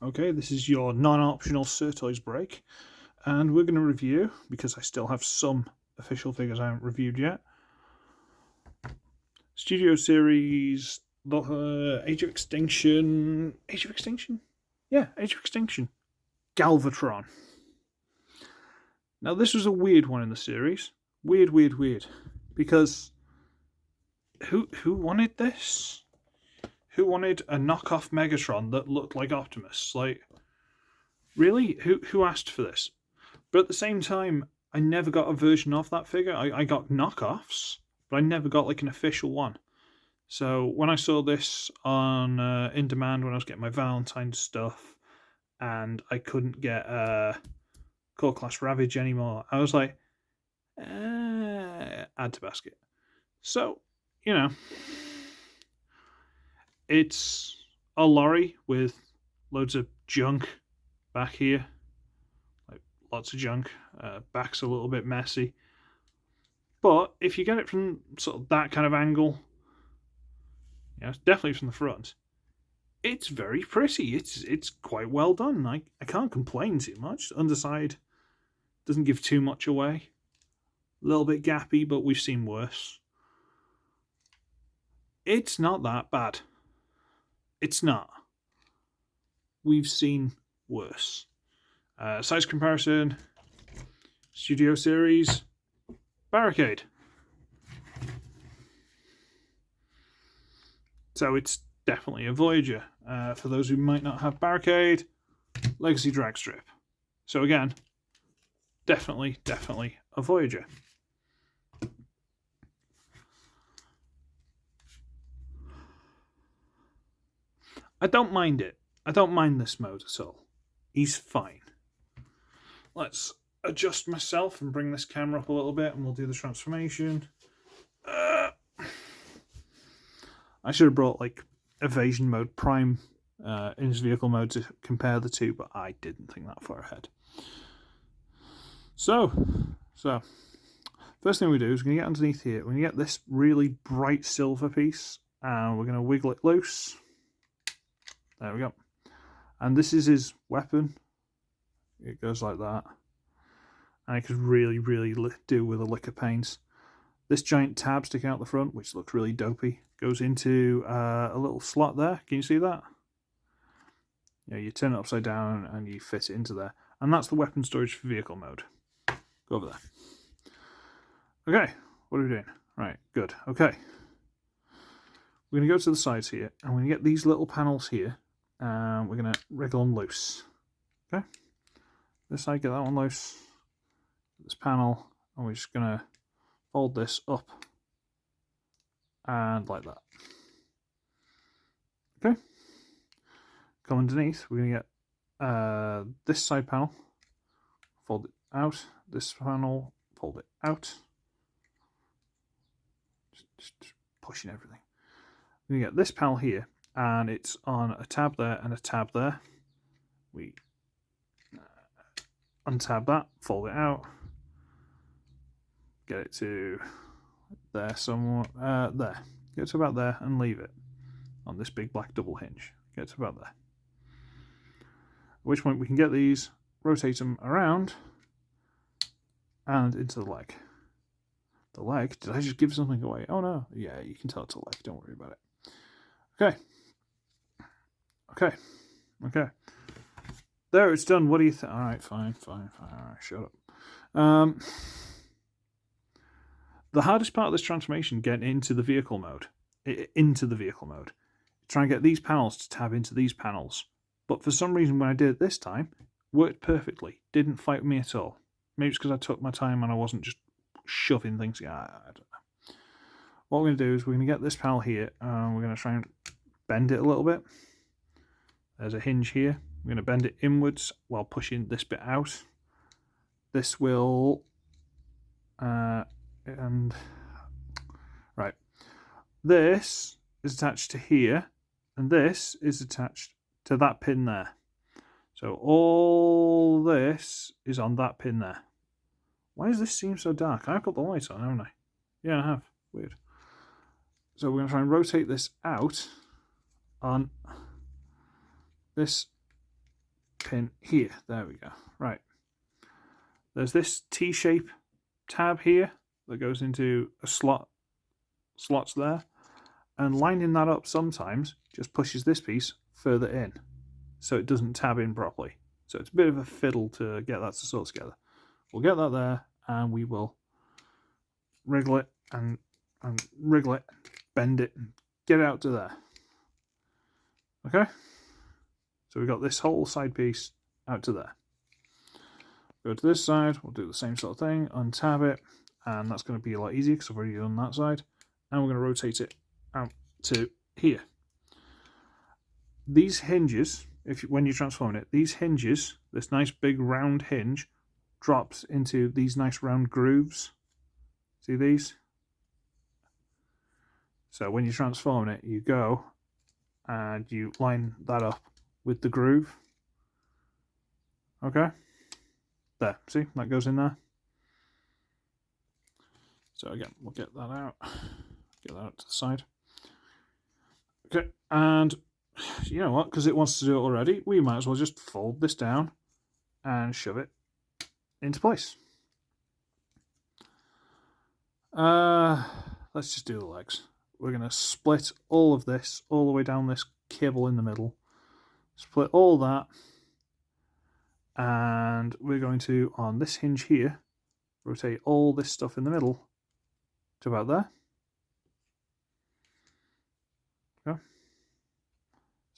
Okay, this is your non-optional Certoys break, and we're going to review, because I still have some official figures I haven't reviewed yet, Studio Series, Age of Extinction, Yeah, Age of Extinction, Galvatron. Now this was a weird one in the series. Weird, because who wanted this? Who wanted a knockoff Megatron that looked like Optimus? Like, really? Who asked for this? But at the same time, I never got a version of that figure. I got knockoffs, but I never got like an official one. So when I saw this on in demand when I was getting my Valentine's stuff, and I couldn't get Core Class Ravage anymore, I was like, add to basket. So, you know, it's a lorry with loads of junk back here, like lots of junk. Back's a little bit messy, but if you get it from sort of that kind of angle, it's definitely from the front. It's very pretty. It's quite well done. I can't complain too much. The underside doesn't give too much away. A little bit gappy, but we've seen worse. It's not that bad. It's not. We've seen worse. Size comparison, Studio Series, Barricade. So it's definitely a Voyager. For those who might not have Barricade, Legacy Drag Strip. So again, definitely a Voyager. I don't mind it. I don't mind this mode at all. He's fine. Let's adjust myself and bring this camera up a little bit, and we'll do the transformation. I should have brought like evasion mode prime in his vehicle mode to compare the two, but I didn't think that far ahead. So first thing we do is we're going to get underneath here. We're going to get this really bright silver piece, and we're going to wiggle it loose. There we go. And this is his weapon. It goes like that. And it could really do with a lick of paints. This giant tab sticking out the front, which looks really dopey, goes into a little slot there. Can you see that? Yeah, you turn it upside down and you fit it into there. And that's the weapon storage for vehicle mode. Go over there. Okay, what are we doing? Right, good. Okay. We're going to go to the sides here, and we're going to get these little panels here, and we're going to wriggle them loose. Okay? This side, get that one loose. This panel, and we're just going to fold this up and like that. Okay? Come underneath, we're going to get this side panel, fold it out. This panel, fold it out. Just pushing everything. We're going to get this panel here, and it's on a tab there and a tab there. We untab that, fold it out, get it to there somewhat, there. Get to about there and leave it on this big black double hinge. Get to about there. At which point we can get these, rotate them around, and into the leg. The leg? Did I just give something away? Oh no. Yeah, you can tell it's a leg. Don't worry about it. Okay. There, it's done. What do you think? Alright, fine. Alright, shut up. The hardest part of this transformation, getting into the vehicle mode. Trying to get these panels to tab into these panels. But for some reason, when I did it this time, worked perfectly. Didn't fight with me at all. Maybe it's because I took my time and I wasn't just shoving things. Yeah, I don't know. What we're going to do is we're going to get this panel here, and we're going to try and bend it a little bit. There's a hinge here. We're going to bend it inwards while pushing this bit out. This will... right. This is attached to here, and this is attached to that pin there. So all this is on that pin there. Why does this seem so dark? I've got the light on, haven't I? Yeah, I have. Weird. So we're going to try and rotate this out on this pin here. There we go. Right. There's this T-shape tab here that goes into a slots there, and lining that up sometimes just pushes this piece further in, so it doesn't tab in properly. So it's a bit of a fiddle to get that to sort together. We'll get that there, and we will wriggle it and wriggle it, bend it, and get it out to there. Okay? So we've got this whole side piece out to there. Go to this side, we'll do the same sort of thing, untab it, and that's going to be a lot easier because I've already done that side. And we're going to rotate it out to here. These hinges, when you're transforming it, these hinges, this nice big round hinge, drops into these nice round grooves. See these? So when you're transforming it, you go and you line that up with the groove. Okay? There, see? That goes in there. So again, we'll get that out. Get that out to the side. Okay, and you know what? Because it wants to do it already, we might as well just fold this down and shove it into place. Let's just do the legs. We're going to split all of this all the way down this cable in the middle. Split all that. And we're going to, on this hinge here, rotate all this stuff in the middle to about there. Okay.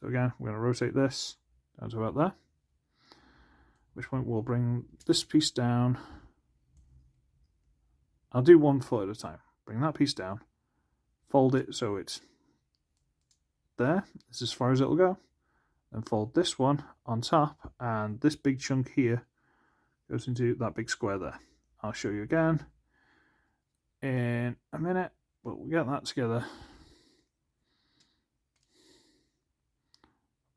So again, we're going to rotate this down to about there. At which point we'll bring this piece down. I'll do 1 foot at a time. Bring that piece down, fold it so it's there. This is as far as it'll go. Then fold this one on top, and this big chunk here goes into that big square there. I'll show you again in a minute, but we'll get that together.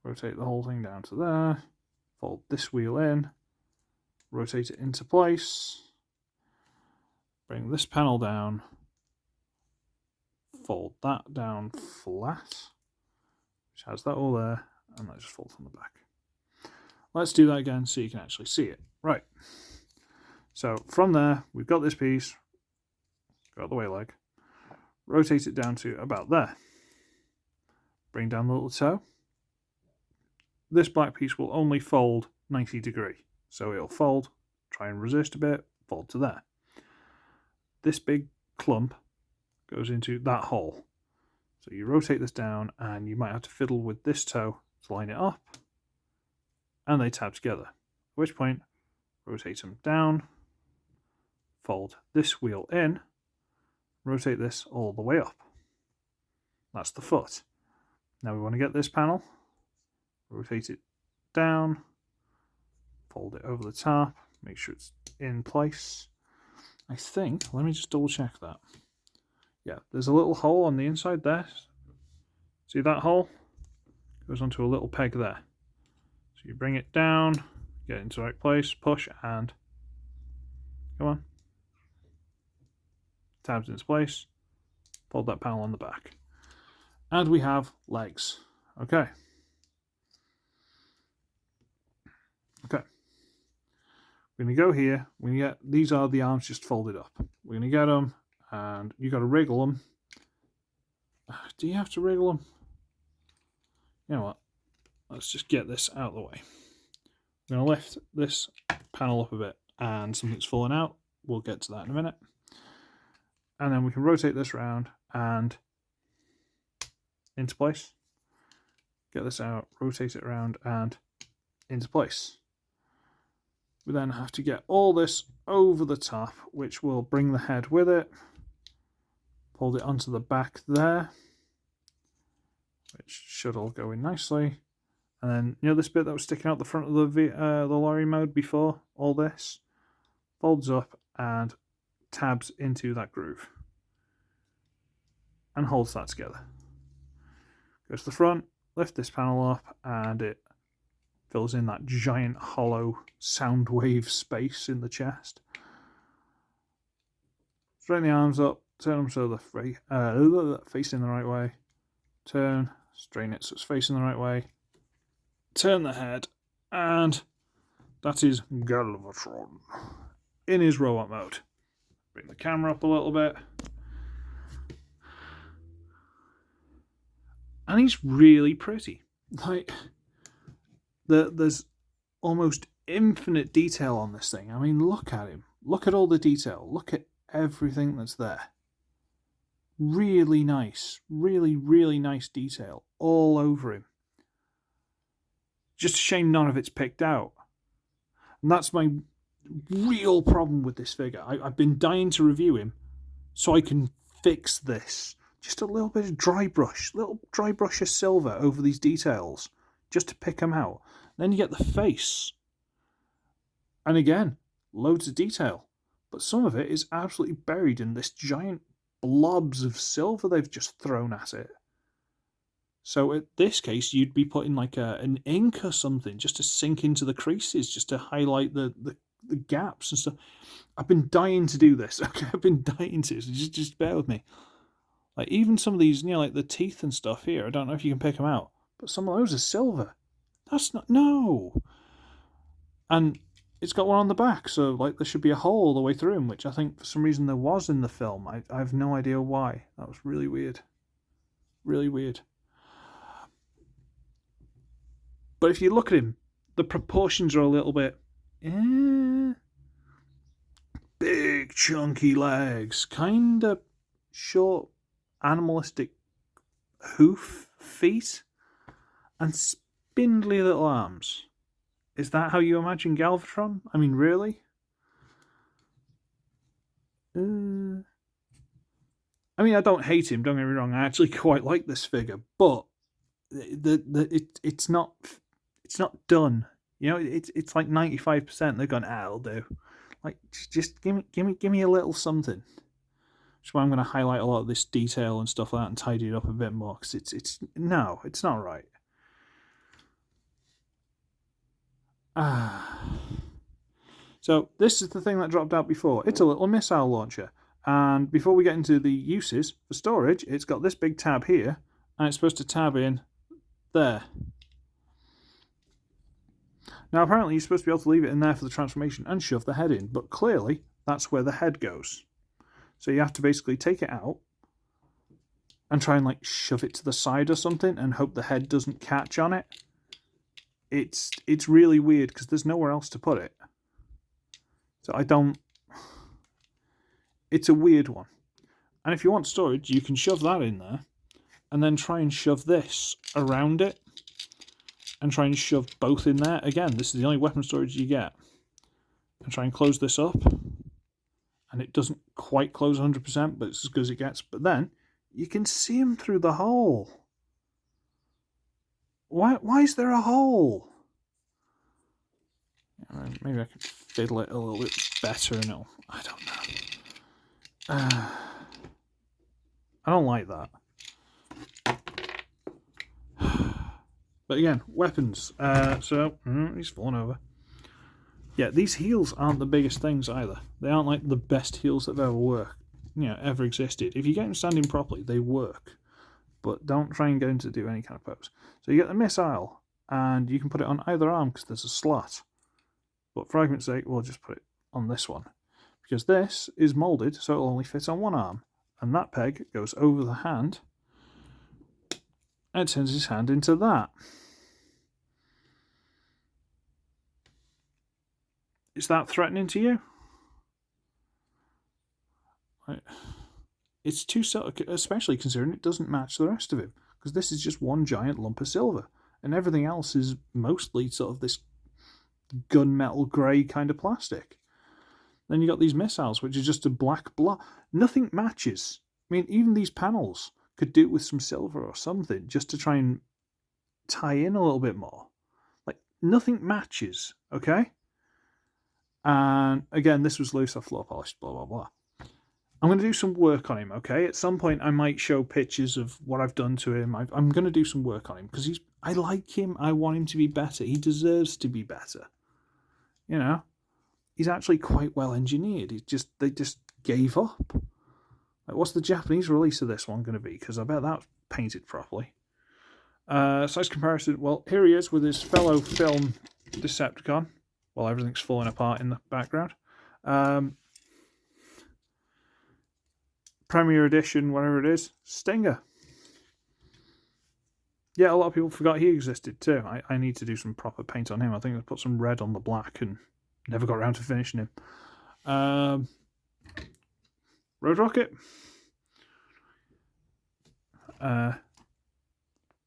Rotate the whole thing down to there. Fold this wheel in. Rotate it into place. Bring this panel down. Fold that down flat, which has that all there, and that just folds on the back. Let's do that again so you can actually see it. Right. So from there, we've got this piece. Go out the way leg. Rotate it down to about there. Bring down the little toe. This black piece will only fold 90 degrees. So it'll fold, try and resist a bit, fold to there. This big clump goes into that hole. So you rotate this down, and you might have to fiddle with this toe to line it up, and they tab together. At which point, rotate them down, fold this wheel in, rotate this all the way up. That's the foot. Now we want to get this panel, rotate it down, fold it over the top, make sure it's in place. I think, let me just double check that. Yeah, there's a little hole on the inside there. See that hole? Goes onto a little peg there. So you bring it down, get it into the right place, push, and come on. Tabs into place. Fold that panel on the back. And we have legs. Okay. Okay. We're going to go here. We're going to get, these are the arms just folded up. We're going to get them, and you got to wriggle them. Do you have to wriggle them? You know what? Let's just get this out of the way. I'm going to lift this panel up a bit, and something's fallen out. We'll get to that in a minute. And then we can rotate this around and into place. Get this out, rotate it around and into place. We then have to get all this over the top, which will bring the head with it. Fold it onto the back there, which should all go in nicely. And then, you know this bit that was sticking out the front of the lorry mode before? All this folds up and tabs into that groove. And holds that together. Goes to the front, lift this panel up, and it fills in that giant hollow sound wave space in the chest. Straighten the arms up, turn them so they're facing the right way. Turn, straighten it so it's facing the right way. Turn the head, And that is Galvatron in his robot mode. Bring the camera up a little bit. And he's really pretty. Like, there's almost infinite detail on this thing. I mean, look at him. Look at all the detail. Look at everything that's there. Really nice. Really, really nice detail all over him. Just a shame none of it's picked out. And that's my real problem with this figure. I've been dying to review him so I can fix this. Just a little bit of dry brush of silver over these details, just to pick them out. Then you get the face. And again, loads of detail. But some of it is absolutely buried in this giant blobs of silver they've just thrown at it. So in this case, you'd be putting like an ink or something just to sink into the creases, just to highlight the gaps and stuff. I've been dying to do this. Okay, I've been dying to. So just bear with me. Like even some of these, like the teeth and stuff here. I don't know if you can pick them out, but some of those are silver. That's not And it's got one on the back, so like there should be a hole all the way through him, which I think for some reason there was in the film. I have no idea why. That was really weird. Really weird. But if you look at him, the proportions are a little bit... big, chunky legs. Kind of short, animalistic hoof feet. And spindly little arms. Is that how you imagine Galvatron? I mean, really? I mean, I don't hate him, don't get me wrong. I actually quite like this figure. But it's not done. It's like 95%. They've gone, I'll do. Like, just give me a little something. That's why I'm going to highlight a lot of this detail and stuff like that and tidy it up a bit more. Because it's not right. So this is the thing that dropped out before. It's a little missile launcher. And before we get into the uses for storage, it's got this big tab here. And it's supposed to tab in there. Now apparently you're supposed to be able to leave it in there for the transformation and shove the head in. But clearly that's where the head goes. So you have to basically take it out and try and like shove it to the side or something and hope the head doesn't catch on it. It's really weird because there's nowhere else to put it. So it's a weird one. And if you want storage, you can shove that in there and then try and shove this around it and try and shove both in there. Again, this is the only weapon storage you get. And try and close this up. And it doesn't quite close 100%, but it's as good as it gets. But then you can see him through the hole. Why is there a hole? Maybe I could fiddle it a little bit better. No, I don't know. I don't like that. But again, weapons. So he's fallen over. Yeah, these heels aren't the biggest things either. They aren't like the best heels that have ever existed. If you get them standing properly, they work. But don't try and get him to do any kind of pose. So you get the missile, and you can put it on either arm because there's a slot. But for argument's sake, we'll just put it on this one. Because this is moulded, so it'll only fit on one arm. And that peg goes over the hand, and it turns his hand into that. Is that threatening to you? It's too subtle, especially considering it doesn't match the rest of him. Because this is just one giant lump of silver. And everything else is mostly sort of this gunmetal grey kind of plastic. Then you got these missiles, which is just a black blob. Nothing matches. I mean, even these panels could do with some silver or something, just to try and tie in a little bit more. Like, nothing matches, okay? And again, this was loose off floor polish, blah, blah, blah. I'm going to do some work on him, okay? At some point, I might show pictures of what I've done to him. I'm going to do some work on him because I like him. I want him to be better. He deserves to be better. He's actually quite well engineered. They just gave up. Like, what's the Japanese release of this one going to be? Because I bet that's painted properly. Size comparison. Well, here he is with his fellow film Decepticon while everything's falling apart in the background. Premier Edition, whatever it is, Stinger. Yeah, a lot of people forgot he existed too. I need to do some proper paint on him. I think I put some red on the black and never got around to finishing him. Road Rocket.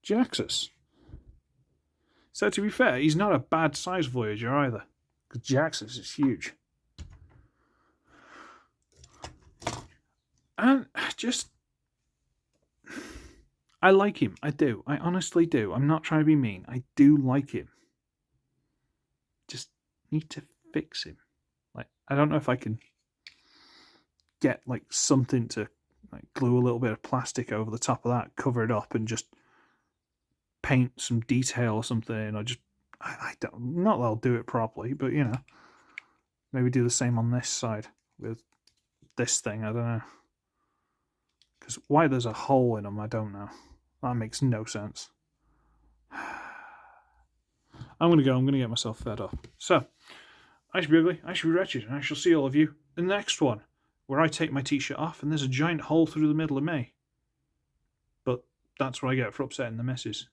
Jaxus. So to be fair, he's not a bad size Voyager either, because Jaxus is huge. And just, I like him. I do. I honestly do. I'm not trying to be mean. I do like him. Just need to fix him. Like, I don't know if I can get like something to like glue a little bit of plastic over the top of that, cover it up, and just paint some detail or something, or just I don't, not that I'll do it properly, but you know, maybe do the same on this side with this thing. I don't know, because why there's a hole in them, I don't know. That makes no sense. I'm gonna get myself fed up. So I should be ugly, I should be wretched, and I shall see all of you in the next one, where I take my t-shirt off and there's a giant hole through the middle of me. But that's what I get for upsetting the missus.